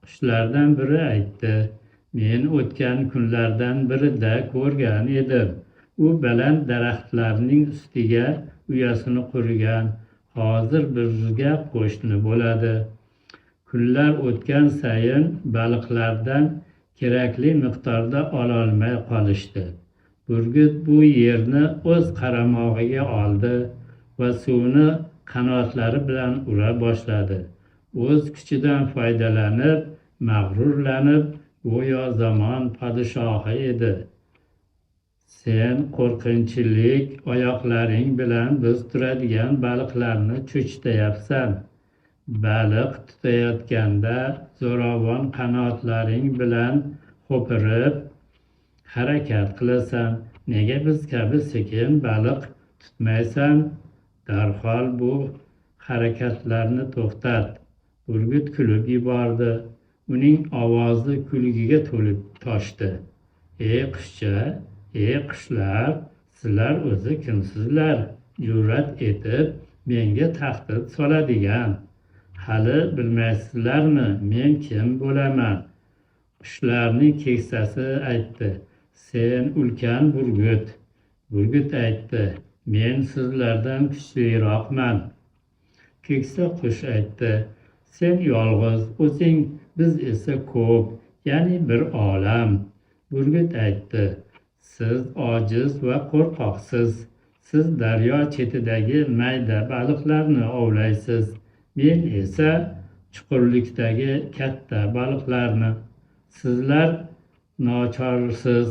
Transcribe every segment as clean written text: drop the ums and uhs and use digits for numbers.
Qushlardan biri aytdi: "Men o'tgan kunlardan birida ko'rgan edim. U baland daraxtlarning ustiga uyasini qurgan. Hozir bizga qo'shni bo'ladi." Kunlar o'tgan sayin baliqlardan kerakli miqdorda ololmay qolishdi. Burgut bu yerni o'z qaramog'iga oldi va suvni qanotlari bilan ura boshladi. O'z kuchidan foydalanib, mag'rurlanib, go'yo zamon podshohi edi. "Sen qo'rqinchlik oyoqlaring bilan biz turadigan baliqlarni cho'chityapsan. Baliq tutayotganda zo'ravon qanotlaring bilan qo'pirib harakat qilasan. Nega biz kabi sekin baliq tutmaysan? Darhol bu harakatlarni to'xtat." Burgut kulib yubordi. Uning ovozi kulgiga to'lib toshdi. "Ey qushcha, ey qushlar, sizlar o'zi kimsizlar? Jur'at etib menga tahdid soladigan. Hali bilmaysizlarmi, men kim bo'laman?" Qushlarning keksasi aytdi: "Sen ulkan burgut." Burgut aytdi: "Men sizlardan kuchliroqman." Keksa qush aytdi: "Sen yolg'iz o'zing, biz esa ko'p, ya'ni bir olam." Burgut aytdi: "Siz ojiz va qo'rqoqsiz. Siz daryo chetidagi mayda baliqlarni ovlaysiz. Men esa chuqurlikdagi katta baliqlarni. Sizlar nochorsiz."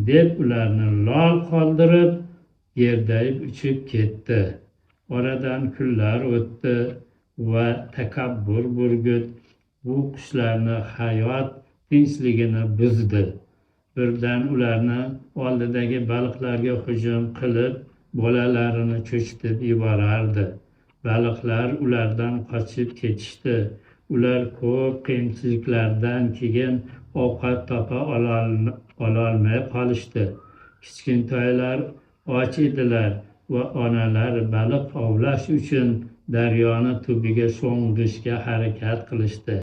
deb ularni lol qoldirib, yerday uchib ketdi. Oradan kunlar o'tdi va takabbur burgut bu qushlarni hayot tinchligini buzdi. Birdan ularni oldidagi baliqlarga hujum qilib, bolalarini cho'chitib yuborardi. Baliqlar ulardan qochib ketishdi. Ular ko'p qiyinchiliklardan keyin ovqat topa ololmay qolishdi. Kichkintoylar och edilar va onalar baliq ovlash uchun daryoni tubiga sho'ng'ishga harakat qilishdi.